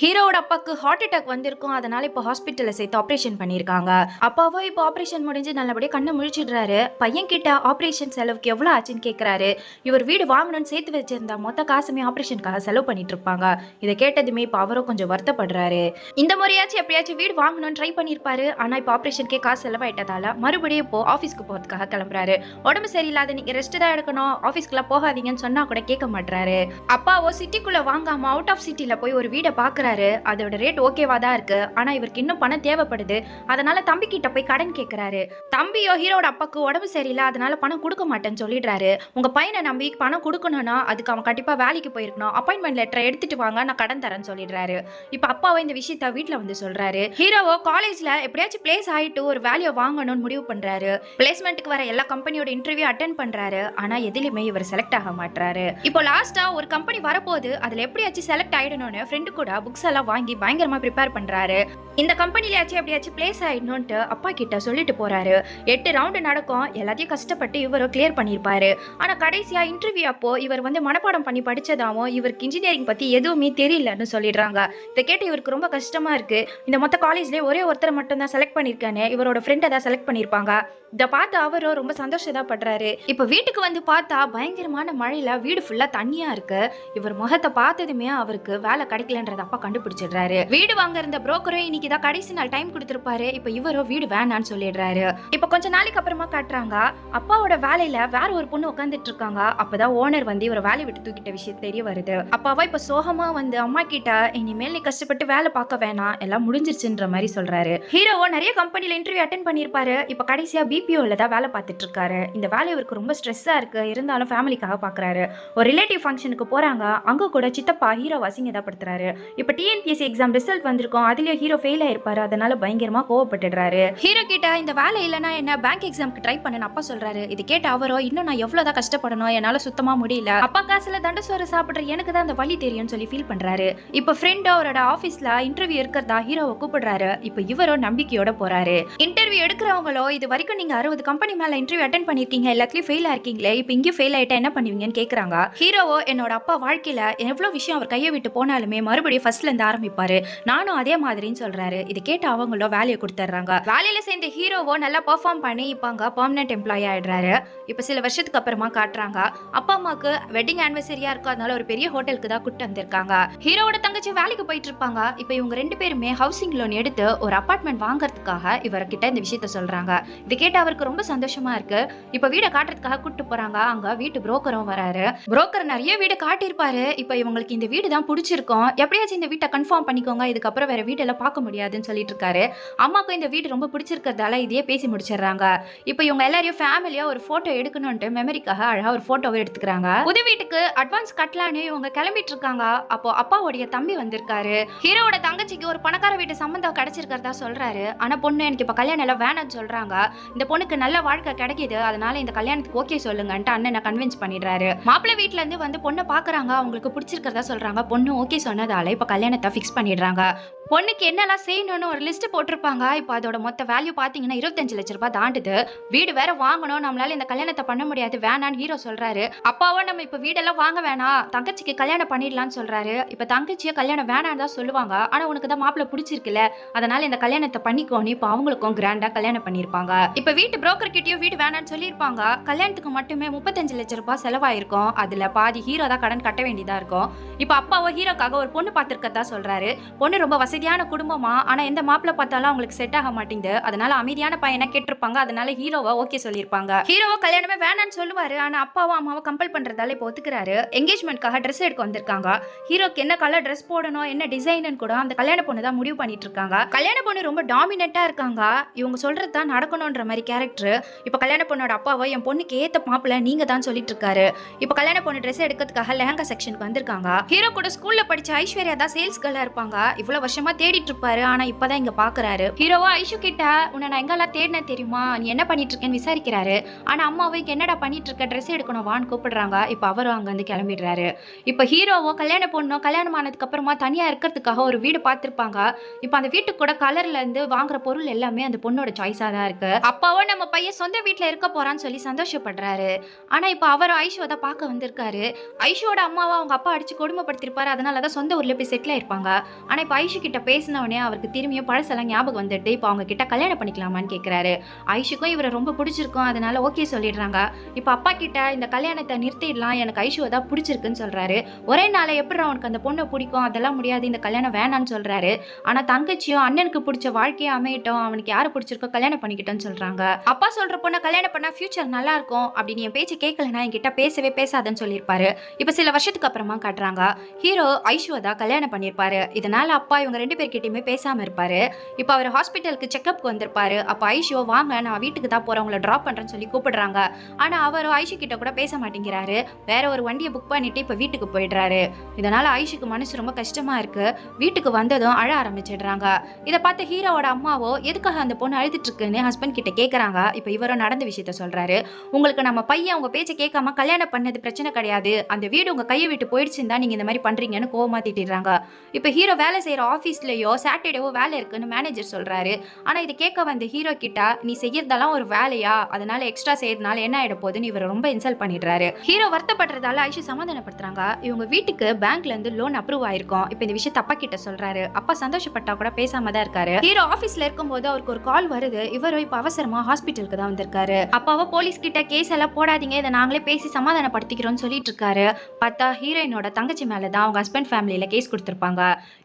ஹீரோவோட அப்பாக்கு heart attack வந்திருக்கும். அதனால இப்போ ஹாஸ்பிட்டல்ல சேர்த்து ஆபரேஷன் பண்ணியிருக்காங்க. அப்பாவும் இப்போ ஆபரேஷன் முடிஞ்சு நல்லபடியா கண்ண முழிச்சிடுறாரு. பையன் கிட்ட ஆபரேஷன் செலவுக்கு எவ்வளவு ஆச்சுன்னு கேட்கிறாரு. இவர் வீடு வாங்கணும்னு சேர்த்து வச்சிருந்தா மொத்த காசுமே ஆபரேஷனுக்காக செலவு பண்ணிட்டு இருப்பாங்க. இதை கேட்டதுமே இப்போ அவரும் கொஞ்சம் வருத்தப்படுறாரு. இந்த முறையாச்சும் எப்படியாச்சும் வீடு வாங்கணும்னு ட்ரை பண்ணியிருப்பாரு. ஆனா இப்போ ஆபரேஷனுக்கே காசு செலவாயிட்டதால மறுபடியும் இப்போ ஆஃபீஸ்க்கு போறதுக்காக கிளம்புறாரு. உடம்பு சரியில்லாத நீங்க ரெஸ்ட் தான் எடுக்கணும், ஆஃபீஸ்க்குலாம் போகாதீங்கன்னு சொன்னா கூட கேட்க மாட்டாரு. அப்பாவோ சிட்டிக்குள்ள வாங்காம அவுட் ஆஃப் சிட்டில போய் ஒரு வீடை பாக்குறாரு. அதோட ரேட் ஓகேவா தான் இருக்கு. ஆனா இவருக்கு இன்னும் பணம் தேவைப்படுது. அதனால தம்பி கிட்ட போய் கடன் கேட்கிறாரு. தம்பியோ ஹீரோட அப்பாக்கு உடம்பு சரியில்லை, அதனால பணம் கொடுக்க மாட்டேன்னு சொல்லிடுறாரு. உங்க பையனை நம்பி பணம் கொடுக்கணும்னா அதுக்கு அவன் கண்டிப்பா வேலைக்கு போயிருக்கணும், அப்பாயின்மெண்ட் லெட்டர் எடுத்துட்டு வாங்க, நான் கடன் தரேன்னு சொல்லிடுறாரு. இப்ப அப்பாவை இந்த விஷயத்த வீட்டுல வந்து சொல்றாரு. ஹீரோவோ காலேஜ்ல எப்படியாச்சும் பிளேஸ் ஆயிட்டு ஒரு வேலையை வாங்கணும்னு முடிவு பண்றாரு. பிளேஸ்மெண்ட்டுக்கு வர எல்லா கம்பெனியோட இன்டர்வியூ அட்டென்ட் பண்றாரு. ஆனா எதிலுமே இவர் செலக்ட் ஆக மாட்டாரு. இப்போ லாஸ்டா ஒரு கம்பெனி வரப்போது, அதுல எப்படியாச்சும் செலக்ட் ஆயிடணும்னு ஃப்ரெண்டு கூட புக்ஸ் எல்லாம் வாங்கி பயங்கரமா ப்ரிப்பேர் பண்றாரு. இந்த கம்பெனிலயாச்சும் எப்படியாச்சும் பிளேஸ் ஆயிடணும்ட்டு அப்பா கிட்ட சொல்லிட்டு போறாரு. 8 ரவுண்டு நடக்கும். எல்லாத்தையும் கஷ்டப்பட்டு இவரும் கிளியர் பண்ணிருப்பாரு. ஆனா கடைசியா இன்டர்வியூ அப்போ இவர் வந்து மனப்பாடம் பண்ணி படிச்சதாவும் இவருக்கு இன்ஜினியரிங் பத்தி எதுவுமே தெரியலன்னு சொல்லிடுறாங்க. இதை கேட்டு இவருக்கு ரொம்ப கஷ்டமா இருக்கு. இந்த மொத்த காலேஜ்லயே ஒரே ஒருத்தர் மட்டும் தான் செலக்ட் பண்ணிருக்கானே, இவரோட ஃப்ரெண்டை தான் செலக்ட் பண்ணிருப்பாங்க. இதை பார்த்து அவரும் ரொம்ப சந்தோஷப்படுறாரு. இப்ப வீட்டுக்கு வந்து பார்த்தா பயங்கரமான மழையில வீடு ஃபுல்லா தண்ணியா இருக்கு. இவர் முகத்தை பார்த்ததுமே அவருக்கு வேலை கிடைக்கலன்றத அப்பா கண்டுபிடிச்சிடுறாரு. வீடு வாங்க இருந்த புரோக்கரும் இன்னைக்கு தான் கடைசி நாள் டைம் கொடுத்திருப்பாரு. இப்ப இவரோ வீடு வேணான்னு சொல்லிடுறாரு. இப்ப கொஞ்ச நாளைக்கு அப்புறமா காட்டுறாங்க, அப்பாவோட வேலையில வேற ஒரு பொண்ணு உட்காந்துட்டு இருக்காங்க. அப்பதான் ஓனர் வந்து இவரை வேலையை விட்டு தூக்கிட்ட விஷயம் தெரிய வருது. அப்பாவா இப்ப சோகமா வந்து அம்மா கிட்ட இனிமேல் நீ கஷ்டப்பட்டு வேலை பார்க்க வேணாம், எல்லாம் முடிஞ்சிருச்சுன்ற மாதிரி சொல்றாரு. ஹீரோவோ நிறைய கம்பெனில இன்டர்வியூ அட்டென்ட் பண்ணிருப்பாரு. இப்ப கடைசியா பிபிஓல தான் வேலை பார்த்துட்டு இருக்காரு. இந்த வேலை இவருக்கு ரொம்ப ஸ்ட்ரெஸ்ஸா இருக்கு. இருந்தாலும் ஃபேமிலிக்காக பாக்குறாரு. ஒரு ரிலேட்டிவ் ஃபங்க்ஷனுக்கு போறாங்க. அங்க கூட சித்தப்பா ஹீரோ அசிங்கப்படுத்துறாரு. இப்ப டிஎன்பிஎஸ்சி எக்ஸாம் ரிசல்ட் வந்திருக்கும். அதுலயும் ஹீரோ ஃபெயில் ஆயிருப்பாரு. அதனால பயங்கரமா கோவப்பட்டுடுறாரு. ஹீரோ கிட்ட இந்த வேலை இல்லைன்னா என்ன, பேங்க் எக்ஸாம்க்கு ட்ரை பண்ணு அப்பா சொல்றாரு. இது கேட்ட அவரோ இன்னும் நான் எவ்வளவுதான் கஷ்டப்படணும், என்னால சுத்தமா முடியல, அப்பா காசுல தண்டசோறு சாப்பிடுற எனக்கு தான் அந்த வழி தெரியும்னு சொல்லி ஃபீல் பண்றாரு. இப்ப ஃப்ரெண்ட் அவரோட ஆபீஸ்ல இன்டர்வியூ இருக்கிறதா ஹீரோவை கூப்பிடுறாரு. இப்ப இவரோ நம்பிக்கையோட போறாரு. இன்டர்வியூ எடுக்கிறவங்களோ இது வரைக்கும் நீங்க 60 கம்பெனி மேல இன்டர்வியூ அட்டென்ட் பண்ணிருக்கீங்க, எல்லாத்துலயும் ஃபெயில் ஆயிருக்கீங்களே, இப்ப இங்கே ஃபெயில் ஆயிட்டா என்ன பண்ணுவீங்கன்னு கேக்குறாங்க. ஹீரோவோ என்னோட அப்பா வாழ்க்கையில எவ்வளவு விஷயம் அவர் கையை விட்டு போனாலுமே மறுபடியும் ஃபர்ஸ்ட்ல இருந்து ஆரம்பிப்பாரு, நானும் அதே மாதிரின்னு சொல்றாரு. இது கேட்டு அவங்களோ வேலையை கொடுத்துறாங்க. வேலையில சேர்ந்த ஹீரோவோ நல்லா பெர்ஃபார்ம் பண்ணி இப்ப அங்க பெர்மனன்ட் எம்ப்ளாயி ஆயிடுறாரு. இப்ப சில வருஷத்துக்கு அப்புறமா காட்டுறாங்க, அப்பா அம்மாக்கு வெட்டிங் ஆனிவர்சரியா இருக்கும், அதனால ஒரு பெரிய ஹோட்டலுக்கு தான் கூட்டு வந்திருக்காங்க. ஹீரோவோட தங்கச்சி வேலைக்கு போயிட்டு இருப்பாங்க. இப்ப இவங்க 2 பேருமே ஹவுசிங் லோன் எடுத்து ஒரு அபார்ட்மெண்ட் வாங்கறதுக்காக இவர்கிட்ட இந்த விஷயத்த சொல்றாங்க. இது கேட்டு அவருக்கு ரொம்ப சந்தோஷமா இருக்கு. இப்ப வீடை காட்டுறதுக்காக கூட்டு போறாங்க. அங்க வீட்டு புரோக்கரும் வராரு. புரோக்கர் நிறைய வீடு காட்டியிருப்பாரு. இப்ப இவங்களுக்கு இந்த வீடு தான் பிடிச்சிருக்கும், எப்படியாச்சும் இந்த வீட்டை கன்ஃபார்ம் பண்ணிக்கோங்க, இதுக்கப்புறம் வேற வீடெல்லாம் பார்க்க முடியாதுன்னு சொல்லிட்டு இருக்காரு. அம்மாக்கும் இந்த வீடு ரொம்ப பிடிச்சிருக்கிறதால இதையே பேசி முடிச்சிடுறாங்க. இப்ப இவங்க எல்லாரையும் ஃபேமிலியா ஒரு போட்டோ எடுக்கணும்ட்டு மெமரிக்காக அழகா ஒரு போட்டோவை எடுத்துக்கிறாங்க. புது வீட்டுக்கு அட்வான்ஸ் கட்டலான்னு இவங்க கிளம்பிட்டு இருக்காங்க. அப்போ அப்பாவுடைய தம்பி வந்திருக்காரு. ஹீரோவோட தங்கச்சிக்கு ஒரு பணக்கார வீட்டு சம்பந்தம் கிடைச்சிருக்கிறதா சொல்றாரு. ஆனா பொண்ணு எனக்கு இப்ப கல்யாணம் எல்லாம் வேணாம்னு சொல்றாங்க. இந்த பொண்ணுக்கு நல்ல வாழ்க்கை கிடைக்குது, அதனால இந்த கல்யாணத்துக்கு ஓகே சொல்லுங்கன்ட்டு அண்ணனை கன்வின்ஸ் பண்ணிடுறாரு. மாப்பிள்ளை வீட்டுல இருந்து வந்து பொண்ணை பாக்குறாங்க. அவங்களுக்கு பிடிச்சிருக்கிறதா சொல்றாங்க. பொண்ணு ஓகே சொன்னதால இப்ப கல்யாணத்தை ஃபிக்ஸ் பண்ணிடுறாங்க. பொண்ணுக்கு என்னெல்லாம் செய்யணும்னு ஒரு லிஸ்ட் போட்டிருப்பாங்க. இப்போ அதோட மொத்த வேல்யூ பாத்தீங்கன்னா 25 லட்சம் ரூபாய் தாண்டுது. வீடு வேற வாங்கணும், நம்மளால இந்த கல்யாணத்தை பண்ண முடியாது, வேணான்னு ஹீரோ சொல்றாரு. அப்பாவோ நம்ம இப்ப வீடெல்லாம் வாங்க வேணாம், தங்கச்சிக்கு கல்யாணம் பண்ணிடலாம்னு சொல்றாரு. இப்ப தங்கச்சியை கல்யாணம் வேணான்னு தான் சொல்லுவாங்க. ஆனா உனக்கு தான் மாப்பிள்ளை பிடிச்சிருக்குல்ல, அதனால இந்த கல்யாணத்தை பண்ணிக்கோன்னு இப்ப அவங்களுக்கும் கிராண்டா கல்யாணம் பண்ணிருப்பாங்க. இப்ப வீட்டு புரோக்கர் கிட்டயும் வீடு வேணான்னு சொல்லியிருப்பாங்க. கல்யாணத்துக்கு மட்டுமே 35 லட்சம் ரூபாய் செலவாயிருக்கும். அதுல பாதி ஹீரோ தான் கடன் கட்ட வேண்டியதா இருக்கும். இப்ப அப்பாவோ ஹீரோக்காக ஒரு பொண்ணு பார்த்திருக்கதா சொல்றாரு. பொண்ணு ரொம்ப வசதியான குடும்பமா, ஆனா எந்த மாப்பிள்ளை பார்த்தாலும் அவங்களுக்கு செட் ஆக மாட்டேங்குது. அதனால அமைதியான பையனை கேட்டிருப்பாங்க. அதனால ஹீரோவா ஓகே சொல்லியிருப்பாங்க. ஹீரோவா கல்யாணமே வேணான்னு சொல்லுவாரு. ஆனா அப்பாவும் அம்மாவை கம்பல் பண்றதால இப்ப ஒத்துக்கிறாரு. என்கேஜ்மெண்ட்காக ட்ரெஸ் எடுக்க வந்திருக்காங்க. ஹீரோக்கு என்ன கலர் ட்ரெஸ் போடணும், என்ன டிசைன் கூட அந்த கல்யாண பொண்ணு தான் முடிவு பண்ணிட்டு இருக்காங்க. கல்யாண பொண்ணு ரொம்ப டாமினண்டா இருக்காங்க. இவங்க சொல்றது தான் நடக்கணும்ன்ற மாதிரி கேரக்டர். இப்ப கல்யாண பொண்ணோட அப்பாவை என் பொண்ணுக்கு ஏத்த மாப்பிள்ளை நீங்க தான் சொல்லிட்டு இருக்காரு. இப்ப கல்யாண பொண்ணு ட்ரெஸ் எடுக்கிறதுக்காக லெஹங்கா செக்ஷனுக்கு வந்திருக்காங்க. ஹீரோ கூட ஸ்கூல்ல படிச்ச ஐஸ்வர்யா தான் சேல்ஸ் கேர்லா இருப்பாங்க. இவ்வளவு வருஷமா வருஷமா தேடிட்டு இருப்பாரு. ஆனா இப்பதான் இங்க பாக்குறாரு. ஹீரோவா ஐஷு கிட்ட உன்னை நான் எங்கெல்லாம் தேடினேன் தெரியுமா, நீ என்ன பண்ணிட்டு இருக்கேன்னு விசாரிக்கிறாரு. ஆனா அம்மாவை என்னடா பண்ணிட்டு இருக்க, ட்ரெஸ் எடுக்கணும் வான்னு கூப்பிடுறாங்க. இப்ப அவரும் அங்க வந்து கிளம்பிடுறாரு. இப்ப ஹீரோவோ கல்யாணம் பொண்ணும் கல்யாணம் ஆனதுக்கு அப்புறமா தனியா இருக்கிறதுக்காக ஒரு வீடு பார்த்திருப்பாங்க. இப்ப அந்த வீட்டுக்கு கூட கலர்ல இருந்து வாங்குற பொருள் எல்லாமே அந்த பொண்ணோட சாய்ஸா தான் இருக்கு. அப்பாவோ நம்ம பையன் சொந்த வீட்டுல இருக்க போறான்னு சொல்லி சந்தோஷப்படுறாரு. ஆனா இப்ப அவர் ஐஷுவை தான் பார்க்க வந்திருக்காரு. ஐஷுவோட அம்மாவை அவங்க அப்பா அடிச்சு கொடுமைப்படுத்திருப்பாரு. அதனாலதான் சொந்த ஊர்ல போய் செட்டில் ஆயிருப்பாங்க. ஆனா இப்ப ஐஷு கிட்ட பேசினவனே அவருக்கு திரும்பியும் பழசெல்லாம் ஞாபகம் வந்துட்டு இப்ப அவங்க கிட்ட கல்யாணம் பண்ணிக்கலாமான்னு கேக்குறாரு. ஐஷுக்கும் இவரை ரொம்ப பிடிச்சிருக்கும். அதனால ஓகே சொல்லிடுறாங்க. இப்ப அப்பா கிட்ட இந்த கல்யாணத்தை நிறுத்திடலாம், எனக்கு ஐஷுவை தான் பிடிச்சிருக்குன்னு சொல்றாரு. ஒரே நாளை எப்படி அவனுக்கு அந்த பொண்ணை பிடிக்கும், அதெல்லாம் முடியாது, இந்த கல்யாணம் வேணான்னு சொல்றாரு. ஆனா தங்கச்சியும் அண்ணனுக்கு பிடிச்ச வாழ்க்கையை அமையட்டும், அவனுக்கு யாரு பிடிச்சிருக்கோ கல்யாணம் பண்ணிக்கிட்டோன்னு சொல்றாங்க. அப்பா சொல்ற பொண்ணை கல்யாணம் பண்ணா ஃபியூச்சர் நல்லா இருக்கும், அப்படின்னு என் பேச்சு கேட்கலன்னா என்கிட்ட பேசவே பேசாதன்னு சொல்லியிருப்பாரு. இப்ப சில வருஷத்துக்கு அப்புறமா காட்டுறாங்க. ஹீரோ ஐஷுவை தான் கல்யாணம் பண்ணியிருப்பாரு. இதனால அப்பா இவங்க 2 பேர்கிட்டயுமே பேசாம இருப்பாரு. இப்ப அவர் ஹாஸ்பிட்டலுக்கு செக்அப்க்கு வந்திருப்பாரு. அப்ப ஐஷோ வாங்க நான் வீட்டுக்கு தான் போறேன், உங்களை டிராப் பண்றேன்னு சொல்லி கூப்பிடுறாங்க. ஆனா அவரும் ஐஷு கிட்ட கூட பேச மாட்டேங்கிறாரு. வேற ஒரு வண்டியை புக் பண்ணிட்டு இப்ப வீட்டுக்கு போயிடுறாரு. இதனால ஐஷுக்கு மனசு ரொம்ப கஷ்டமா இருக்கு. வீட்டுக்கு வந்ததும் அழ ஆரம்பிச்சிடுறாங்க. இதை பார்த்த ஹீரோவோட அம்மாவோ எதுக்காக அந்த பொண்ணு அழுதுட்டு இருக்குன்னு ஹஸ்பண்ட் கிட்ட கேக்குறாங்க. இப்ப இவரும் நடந்த விஷயத்த சொல்றாரு. உங்களுக்கு நம்ம பையன் உங்க பேச்சை கேட்காம கல்யாணம் பண்ணது பிரச்சனை கிடையாது, அந்த வீடு உங்க கையை விட்டு போயிடுச்சுன்னு தான் நீங்க இந்த மாதிரி பண்றீங்கன்னு கோவமா திட்டிடுறாங்க. இப்ப ஹீரோ வேலை செய்யற ஆபீஸ்லயோ சாட்டர்டேவோ வேலை இருக்குன்னு மேனேஜர் சொல்றாரு. ஆனா இது கேட்க வந்த ஹீரோ கிட்ட நீ செய்யறதெல்லாம் ஒரு வேலையா, அதனால எக்ஸ்ட்ரா செய்யறதுனால என்ன ஆயிட போகுதுன்னு இவர் ரொம்ப இன்சல்ட் பண்ணிடுறாரு. ஹீரோ வருத்தப்படுறதால ஐஷு சமாதானப்படுத்துறாங்க. இவங்க வீட்டுக்கு பேங்க்ல இருந்து லோன் அப்ரூவ் ஆயிருக்கும். இப்ப இந்த விஷயத்தை அப்பா கிட்ட சொல்றாரு. அப்பா சந்தோஷப்பட்டா கூட பேசாம தான் இருக்காரு. ஹீரோ ஆபீஸ்ல இருக்கும்போது அவருக்கு ஒரு கால் வருது. இவரும் இப்ப அவசரமா ஹாஸ்பிட்டலுக்கு தான் வந்திருக்காரு. அப்பாவோ போலீஸ் கிட்ட கேஸ் எல்லாம் போடாதீங்க, இதை நாங்களே பேசி சமாதானப்படுத்திக்கிறோம்னு சொல்லிட்டு இருக்காரு. பார்த்தா ஹீரோயினோட தங்கச்சி மேலதான் அவங்க ஹஸ்பண்ட் ஃபேமிலியில கேஸ் கொடுத்திருப்பாங்க.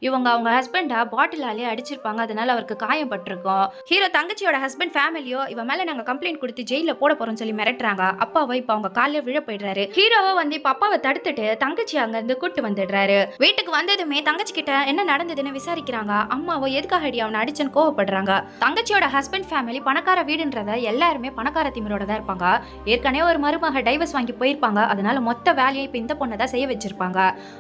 இவங்க அவங்க ஹஸ்பண்டா பாட்டிலாலே அடிச்சிருப்பாங்க. அதனால அவருக்கு காயம் பட்டிருக்கும். ஹீரோ தங்கச்சியோட ஹஸ்பண்ட் ஃபேமிலியோ இவன் மேல நாங்க கம்ப்ளைண்ட் கொடுத்து ஜெயில போட போறோம்னு சொல்லி மிரட்டுறாங்க. அப்பாவை இப்ப அவங்க காலையில விழ போயிடுறாரு. ஹீரோவோ வந்து இப்ப அப்பாவை தடுத்துட்டு தங்கச்சி அங்க இருந்து கூட்டு வந்துடுறாரு. வீட்டுக்கு வந்ததுமே தங்கச்சி கிட்ட என்ன நடந்ததுன்னு விசாரிக்கிறாங்க. அம்மாவோ எதுக்காக அடி அவனை அடிச்சுன்னு கோவப்படுறாங்க. தங்கச்சியோட ஹஸ்பண்ட் ஃபேமிலி பணக்கார வீடுன்றத எல்லாருமே பணக்கார திமிரோட தான் இருப்பாங்க. ஏற்கனவே ஒரு மருமக டைவர்ஸ் வாங்கி போயிருப்பாங்க. அதனால மொத்த வேலையை இப்ப இந்த பொண்ணை தான் செய்ய வச்சிருப்பாங்க.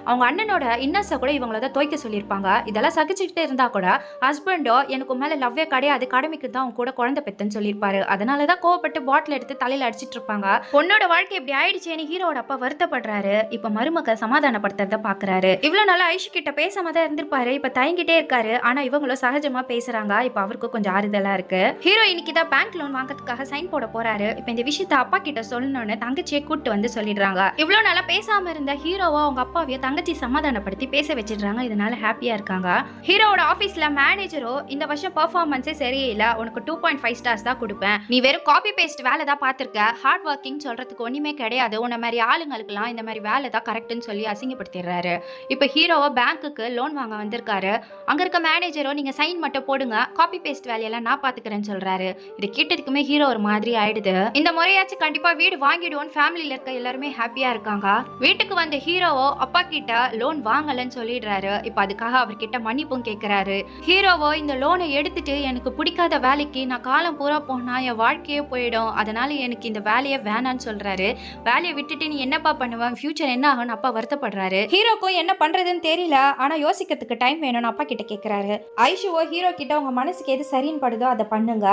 அவங்க அண்ணனோட இன்னஸை கூட இவங்கள தான் துவைக்க சொல்லியிருப்பாங்க. இதெல்லாம் சகிச்சுக்கிட்டே இருந்தா கூட ஹஸ்பண்டோ எனக்கு மேல லவ்வே கிடையாது, கடமைக்கு தான் அவங்க கூட குழந்தை பெத்தன்னு சொல்லியிருப்பாரு. அதனாலதான் கோவப்பட்டு பாட்டில் எடுத்து தலையில அடிச்சிட்டு இருப்பாங்க. பொண்ணோட வாழ்க்கை இப்படி ஆயிடுச்சேன்னு ஹீரோட அப்பா வருத்தப்படுறாரு. இப்ப மருமக சமாதானப்படுத்துறத பாக்குறாரு. இவ்வளவு நாளா ஐஷு கிட்ட பேசாம தான் இருந்திருப்பாரு. இப்ப தயங்கிட்டே இருக்காரு. ஆனா இவங்களும் சகஜமா பேசுறாங்க. இப்ப அவருக்கு கொஞ்சம் ஆறுதலா இருக்கு. ஹீரோ இன்னைக்கு தான் பேங்க் லோன் வாங்கறதுக்காக சைன் போட போறாரு. இப்ப இந்த விஷயத்த அப்பா கிட்ட சொல்லணும்னு தங்கச்சியை கூட்டு வந்து சொல்லிடுறாங்க. இவ்வளவு நாளா பேசாம இருந்த ஹீரோவா அவங்க அப்பாவைய தங்கச்சி சமாதானப்படுத்தி பேச வச்சிடுறாங்க. இதனால ஹாப்பியா இருக்காங்க. ஹீரோவோட ஆபீஸ்ல மேனேஜரோ இந்த வருஷம் பெர்ஃபார்மன்ஸே சரியில்லை, உனக்கு 2.5 ஸ்டார்ஸ் தான் கொடுப்பேன், நீ வெறும் காப்பி பேஸ்ட் வேலை தான் பார்த்திருக்க, ஹார்ட் ஒர்க்கிங் சொல்றதுக்கு ஒண்ணுமே கிடையாது, உன்ன மாதிரி ஆளுங்களுக்குலாம் இந்த மாதிரி வேலை தான் கரெக்ட்னு சொல்லி அசிங்கப்படுத்திடுறாரு. இப்ப ஹீரோவா பேங்க்குக்கு லோன் வாங்க வந்திருக்காரு. அங்க இருக்க மேனேஜரோ நீங்க சைன் மட்டும் போடுங்க, காப்பி பேஸ்ட் வேலையெல்லாம் நான் பாத்துக்கிறேன்னு சொல்றாரு. இது கேட்டதுக்குமே ஹீரோ ஒரு மாதிரி ஆயிடுது. இந்த முறையாச்சும் கண்டிப்பா வீடு வாங்கிடுவோம். ஃபேமிலியில இருக்க எல்லாருமே ஹாப்பியா இருக்காங்க. வீட்டுக்கு வந்த ஹீரோவோ அப்பா கிட்ட லோன் வாங்கலன்னு சொல்லிடுறாரு. இப்ப அதுக்காக அவர்கிட்ட மன்னிப்பும் கேட்கிறாரு. ஹீரோவோ இந்த லோனை எடுத்துட்டு எனக்கு பிடிக்காத வேலைக்கு நான் காலம் பூரா போனா என் வாழ்க்கையே போயிடும், அதனால எனக்கு இந்த வேலையை வேணான்னு சொல்றாரு. வேலையை விட்டுட்டு நீ என்னப்பா பண்ணுவேன், ஃபியூச்சர் என்ன ஆகும்னு அப்பா வருத்தப்படுறாரு. ஹீரோக்கும் என்ன பண்றதுன்னு தெரியல, ஆனா யோசிக்கிறதுக்கு டைம் வேணும்னு அப்பா கிட்ட கேட்கிறாரு. ஐஷுவோ ஹீரோ கிட்ட உங்க மனசுக்கு எது சரின்னு படுதோ அதை பண்ணுங்க,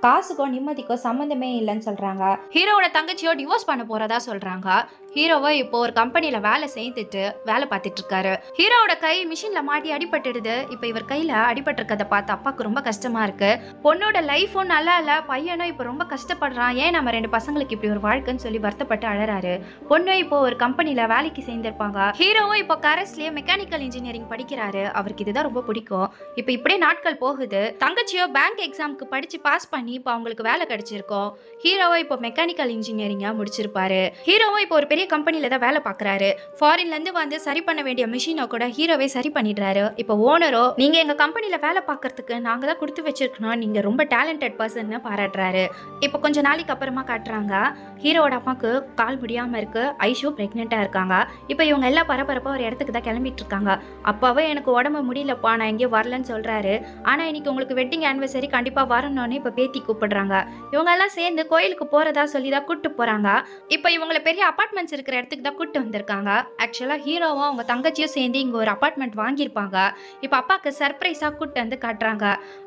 காசுக்கோ நிம்மதிக்கோ சம்மந்தமே இல்லைன்னு சொல்றாங்க. ஹீரோவோட தங்கச்சியோ டிவோர்ஸ் பண்ண போறதா சொல்றாங்க. ஹீரோவை இப்போ ஒரு கம்பெனில வேலை செய்துட்டு வேலை பார்த்துட்டு இருக்காரு. ஹீரோவோட கை மிஷின்ல மாட்டி அடிபட்டுடுது. இப்ப இவர் கையில அடிபட்டிருக்கதை பார்த்து அப்பாவுக்கு ரொம்ப கஷ்டமா இருக்கு. பொண்ணோட லைஃபும் நல்லா இல்ல, பையனும் இப்ப ரொம்ப கஷ்டப்படுறான், ஏன் நம்ம 2 பசங்களுக்கு இப்படி ஒரு வாழ்க்கைன்னு சொல்லி வருத்தப்பட்டு அழறாரு. பொண்ணு இப்போ ஒரு கம்பெனில வேலைக்கு சேர்ந்திருப்பாங்க. ஹீரோவும் இப்போ கரஸ்லயே மெக்கானிக்கல் இன்ஜினியரிங் படிக்கிறாரு. அவருக்கு இதுதான் ரொம்ப பிடிக்கும். இப்ப இப்படியே நாட்கள் போகுது. தங்கச்சியோ பேங்க் எக்ஸாமுக்கு படிச்சு பாஸ் பண்ணி இப்போ அவங்களுக்கு வேலை கிடைச்சிருக்கும். ஹீரோவோ இப்போ மெக்கானிக்கல் இன்ஜினியரிங்கா முடிச்சிருப்பாரு. ஹீரோவோ இப்போ ஒரு பெரிய கம்பெனில தான் வேலை பார்க்கறாரு. ஃபாரின்ல இருந்து வந்து சரி பண்ண வேண்டிய மிஷினை கூட ஹீரோவே சரி பண்ணிடுறாரு. இப்போ ஓனரோ நீங்க எங்க கம்பெனில வேலை பார்க்கறதுக்கு நாங்க தான் கொடுத்து வச்சிருக்கணும், நீங்க ரொம்ப டேலண்டட் பர்சன் பாராட்டுறாரு. இப்போ கொஞ்ச நாளைக்கு அப்புறமா காட்டுறாங்க. ஹீரோவோட அம்மாக்கு கால் முடியாம இருக்கு. ஐஷு பிரெக்னெண்டா இருக்காங்க. இப்போ இவங்க எல்லாம் பரபரப்பா ஒரு இடத்துக்கு தான் கிளம்பிட்டு இருக்காங்க. அப்பாவே எனக்கு உடம்பு முடியலப்பா, நான் எங்கேயும் வரலன்னு சொல்றாரு. ஆனா இன்னைக்கு உங்களுக்கு வெட்டிங் ஆனிவர்சரி கண்டிப்பா வரணும்னு இப்ப பேத்தி பேத்தி கூப்பிடுறாங்க. இவங்க எல்லாம் சேர்ந்து கோயிலுக்கு போறதா சொல்லி தான் கூட்டு போறாங்க. இப்போ இவங்களை பெரிய அபார்ட்மெண்ட்ஸ் இருக்கிற இடத்துக்கு தான் கூட்டு வந்திருக்காங்க. ஆக்சுவலா ஹீரோவும் அவங்க தங்கச்சியும் சேர்ந்து இங்க ஒரு அபார்ட்மெண்ட் வாங்கியிருப்பாங்க. இப்போ அப்பாவுக்கு சர்ப்ரைஸா கூட்டு வந்து காட்டுறாங்க.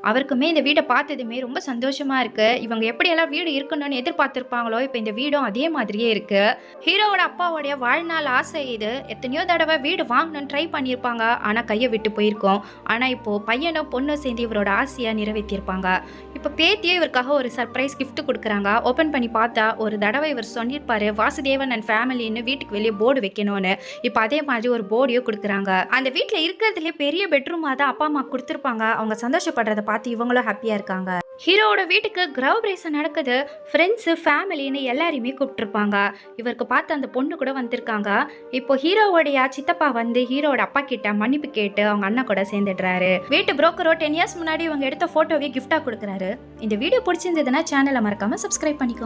அவருக்குமே இந்த வீடை பார்த்ததுமே ரொம்ப சந்தோஷமா இருக்கு. இவங்க எப்படியெல்லாம் வீடு இருக்கணும்னு எதிர்பார்த்திருப்பாங்களோ இப்போ இந்த வீடும் அதே மாதிரியே இருக்கு. ஹீரோவோட அப்பாவோடைய வாழ்நாள் ஆசை இது. எத்தனையோ தடவை வீடு வாங்கணும்னு ட்ரை பண்ணியிருப்பாங்க, ஆனா கையை விட்டு போயிருக்கோம். ஆனா இப்போ பையனும் பொண்ணும் சேர்ந்து இவரோட ஆசையை நிறைவேற்றியிருப்பாங்க. இப்போ பேத்தியே இவருக்காக ஒரு சர்ப்ரைஸ் gift கொடுக்குறாங்க. ஓப்பன் பண்ணி பார்த்தா ஒரு தடவை இவர் சொல்லியிருப்பாரு வாசுதேவன் அண்ட் ஃபேமிலின்னு வீட்டுக்கு வெளியே போர்டு வைக்கணும்னு. இப்போ அதே மாதிரி ஒரு போர்டையும் கொடுக்குறாங்க. அந்த வீட்டில் இருக்கிறதுலே பெரிய பெட்ரூமாக தான் அப்பா அம்மா கொடுத்துருப்பாங்க. அவங்க சந்தோஷப்படுறத பார்த்து இவங்களும் ஹாப்பியாக இருக்காங்க. ஹீரோவோட வீட்டுக்கு கிரகப்பிரவேசம் நடக்குது. ஃப்ரெண்ட்ஸு ஃபேமிலின்னு எல்லாரையுமே கூப்பிட்டுருப்பாங்க. இவருக்கு பார்த்து அந்த பொண்ணு கூட வந்திருக்காங்க. இப்போ ஹீரோவோடைய சித்தப்பா வந்து ஹீரோவோட அப்பா கிட்ட மன்னிப்பு கேட்டு அவங்க அண்ணன் கூட சேர்ந்துடுறாரு. வீட்டு புரோக்கரோ 10 இயர்ஸ் முன்னாடி இவங்க எடுத்த ஃபோட்டோவே கிஃப்டாக கொடுக்குறாரு. இந்த வீடியோ பிடிச்சிருந்ததுன்னா சேனலை மறக்காம சப்ஸ்கிரைப் பண்ணிக்கோ.